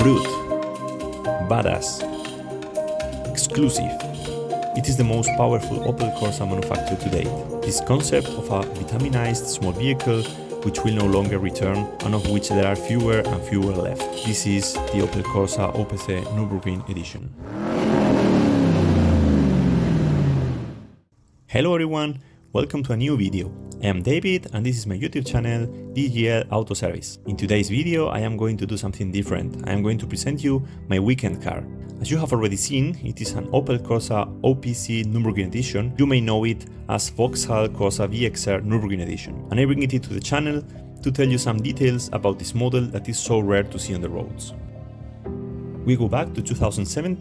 brute, badass, exclusive. It is the most powerful Opel Corsa manufactured to date. This concept of a vitaminized small vehicle which will no longer return and of which there are fewer and fewer left. This is the Opel Corsa OPC Nürburgring Edition. Hello everyone, welcome to a new video. I am David and this is my YouTube channel, DGL Auto Service. In today's video I am going to do something different. I am going to present you my weekend car. As you have already seen, it is an Opel Corsa OPC Nürburgring Edition. You may know it as Vauxhall Corsa VXR Nürburgring Edition. And I bring it to the channel to tell you some details about this model that is so rare to see on the roads. We go back to 2007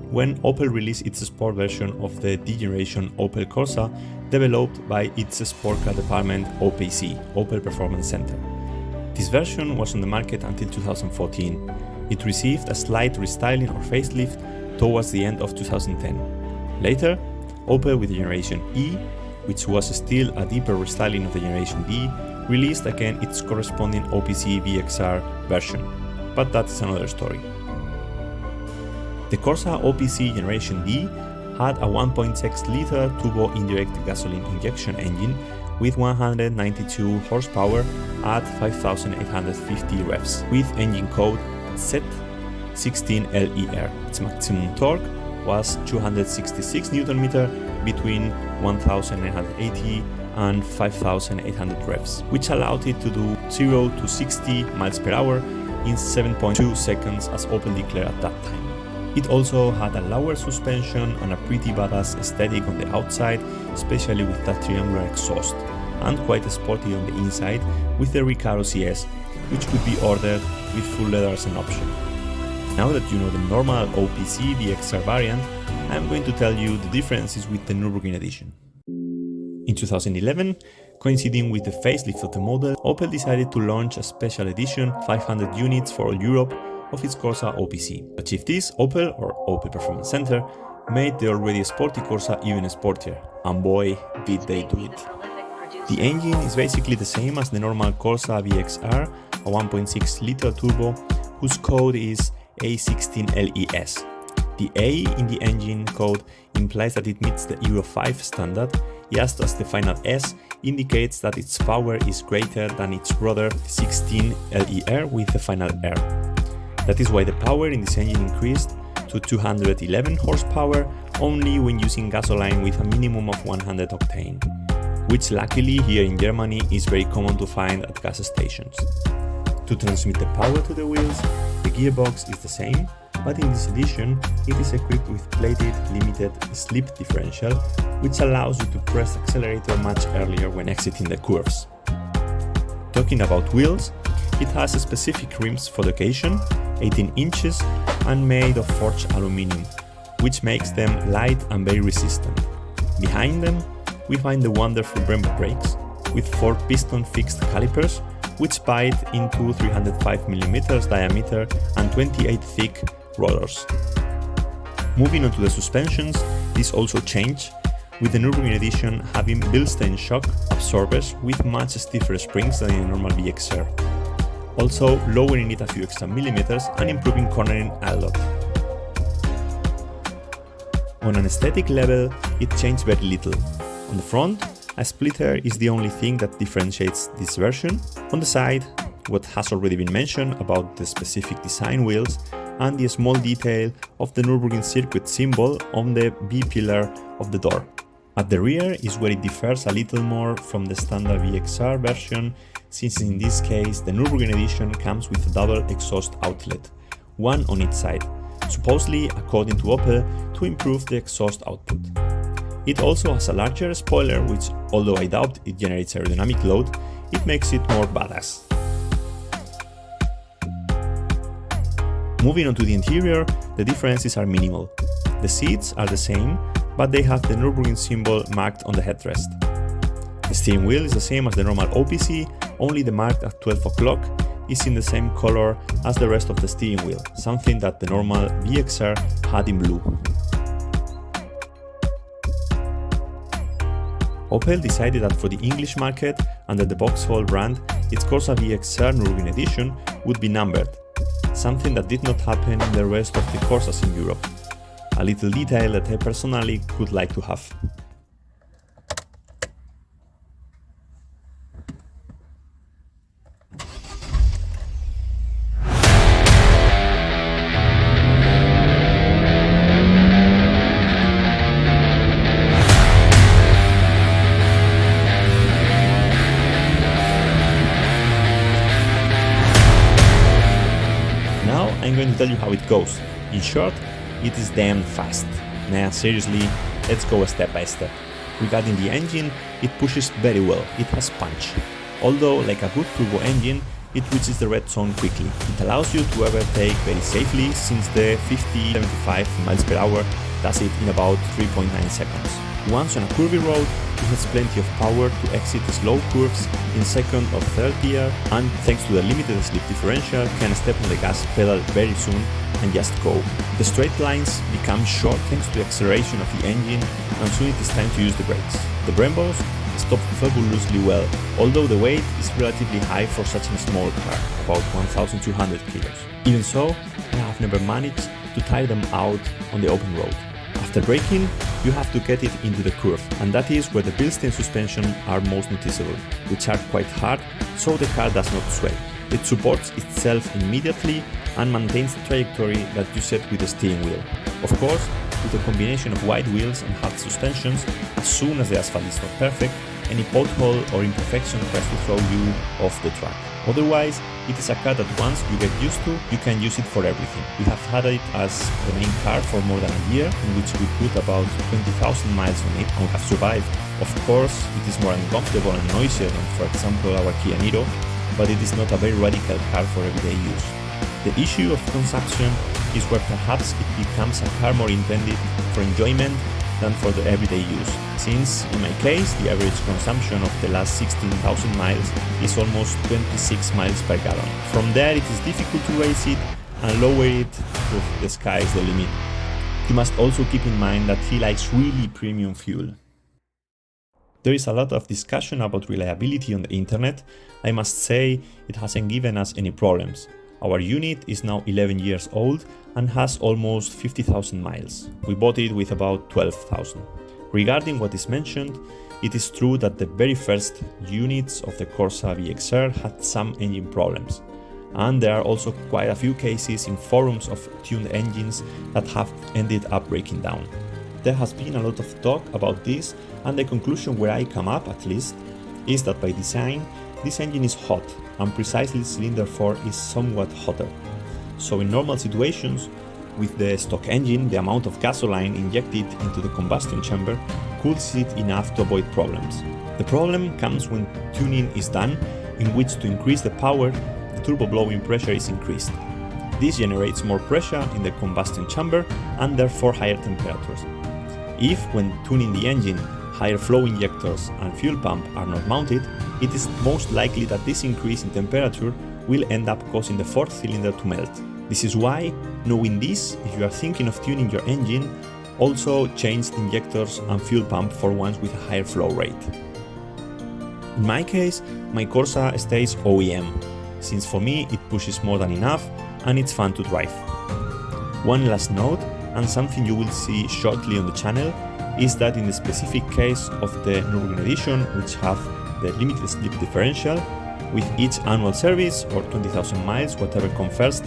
when Opel released its sport version of the D-Generation Opel Corsa developed by its sport car department OPC, Opel Performance Center. This version was on the market until 2014. It received a slight restyling or facelift towards the end of 2010. Later, Opel with the Generation E, which was still a deeper restyling of the Generation D, released again its corresponding OPC VXR version, but that's another story. The Corsa OPC Generation D had a 1.6-liter turbo indirect gasoline injection engine with 192 horsepower at 5,850 revs, with engine code Z16LER. Its maximum torque was 266 Nm between 1,980 and 5,800 revs, which allowed it to do 0 to 60 miles per hour in 7.2 seconds as Opel declared at that time. It also had a lower suspension and a pretty badass aesthetic on the outside, especially with that triangular exhaust, and quite sporty on the inside with the Recaro CS, which could be ordered with full leather as an option. Now that you know the normal OPC VXR variant, I am going to tell you the differences with the Nürburgring Edition. In 2011, coinciding with the facelift of the model, Opel decided to launch a special edition 500 units for all Europe of its Corsa OPC. To achieve this, Opel, or Opel Performance Center, made the already sporty Corsa even sportier, and boy, did they do it. The engine is basically the same as the normal Corsa VXR, a 1.6-liter turbo, whose code is A16LES. The A in the engine code implies that it meets the Euro 5 standard, just as the final S indicates that its power is greater than its brother 16LER with the final R. That is why the power in this engine increased to 211 horsepower only when using gasoline with a minimum of 100 octane, which luckily here in Germany is very common to find at gas stations. To transmit the power to the wheels, the gearbox is the same, but in this edition it is equipped with plated limited slip differential, which allows you to press the accelerator much earlier when exiting the curves. Talking about wheels, it has specific rims for the occasion, 18 inches and made of forged aluminum, which makes them light and very resistant. Behind them, we find the wonderful Brembo brakes with 4 piston fixed calipers, which bite into 305mm diameter and 28 thick rollers. Moving on to the suspensions, these also change, with the Nürburgring Edition having Bilstein shock absorbers with much stiffer springs than in a normal VXR. Also lowering it a few extra millimeters and improving cornering a lot. On an aesthetic level, it changed very little. On the front, a splitter is the only thing that differentiates this version. On the side, what has already been mentioned about the specific design wheels and the small detail of the Nürburgring circuit symbol on the B-pillar of the door. At the rear is where it differs a little more from the standard VXR version, since in this case the Nürburgring Edition comes with a double exhaust outlet, one on each side, supposedly according to Opel to improve the exhaust output. It also has a larger spoiler which, although I doubt it generates aerodynamic load, it makes it more badass. Moving on to the interior, the differences are minimal. The seats are the same, but they have the Nürburgring symbol marked on the headrest. The steering wheel is the same as the normal OPC, only the mark at 12 o'clock is in the same color as the rest of the steering wheel, something that the normal VXR had in blue. Opel decided that for the English market, under the Vauxhall brand, its Corsa VXR Nürburgring Edition would be numbered. something that did not happen in the rest of the Corsas in Europe. A little detail that I personally would like to have. Now I'm going to tell you how it goes. In short, it is damn fast. Nah, seriously, let's go step by step. Regarding the engine, it pushes very well, it has punch. Although, like a good turbo engine, it reaches the red zone quickly. It allows you to overtake very safely, since the 50-75 miles per hour does it in about 3.9 seconds. Once on a curvy road, it has plenty of power to exit the slow curves in second or third gear, and thanks to the limited slip differential, can step on the gas pedal very soon and just go. The straight lines become short thanks to the acceleration of the engine, and soon it is time to use the brakes. The Brembos stop fabulously well, although the weight is relatively high for such a small car, about 1,200 kilos. Even so, I have never managed to tire them out on the open road. After braking, you have to get it into the curve, and that is where the Bilstein suspension are most noticeable, which are quite hard, so the car does not sway. It supports itself immediately and maintains the trajectory that you set with the steering wheel. Of course, with a combination of wide wheels and hard suspensions, as soon as the asphalt is not perfect, any pothole or imperfection tries to throw you off the track. Otherwise, it is a car that once you get used to, you can use it for everything. We have had it as the main car for more than a year, in which we put about 20,000 miles on it and have survived. Of course, it is more uncomfortable and noisier than, for example, our Kia Niro, but it is not a very radical car for everyday use. The issue of consumption is where perhaps it becomes a car more intended for enjoyment than for the everyday use, since in my case the average consumption of the last 16,000 miles is almost 26 miles per gallon. From there it is difficult to raise it and lower it to the sky is the limit. You must also keep in mind that he likes really premium fuel. There is a lot of discussion about reliability on the internet. I must say it hasn't given us any problems. Our unit is now 11 years old and has almost 50,000 miles. We bought it with about 12,000. Regarding what is mentioned, it is true that the very first units of the Corsa VXR had some engine problems. And there are also quite a few cases in forums of tuned engines that have ended up breaking down. There has been a lot of talk about this, and the conclusion where I come up at least is that by design, this engine is hot, and precisely cylinder 4 is somewhat hotter. So in normal situations, with the stock engine, the amount of gasoline injected into the combustion chamber cools it enough to avoid problems. The problem comes when tuning is done, in which to increase the power, the turbo blowing pressure is increased. This generates more pressure in the combustion chamber and therefore higher temperatures. If, when tuning the engine, higher flow injectors and fuel pump are not mounted, it is most likely that this increase in temperature will end up causing the fourth cylinder to melt. This is why, knowing this, if you are thinking of tuning your engine, also change the injectors and fuel pump for ones with a higher flow rate. In my case, my Corsa stays OEM, since for me it pushes more than enough and it's fun to drive. One last note, and something you will see shortly on the channel, is that in the specific case of the Nürburgring Edition, which have the limited slip differential, with each annual service or 20,000 miles, whatever comes first,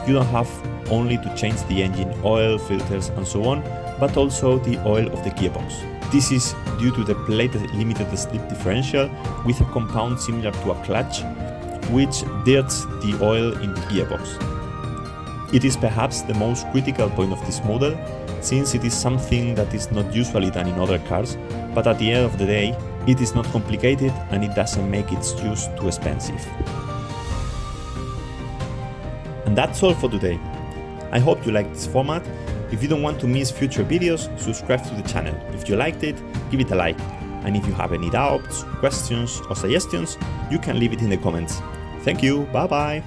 you don't have only to change the engine oil, filters and so on, but also the oil of the gearbox. This is due to the plated limited slip differential with a compound similar to a clutch, which dirts the oil in the gearbox. It is perhaps the most critical point of this model, since it is something that is not usually done in other cars, but at the end of the day, it is not complicated and it doesn't make its use too expensive. And that's all for today. I hope you liked this format. If you don't want to miss future videos, subscribe to the channel. If you liked it, give it a like. And if you have any doubts, questions or suggestions, you can leave it in the comments. Thank you, bye bye!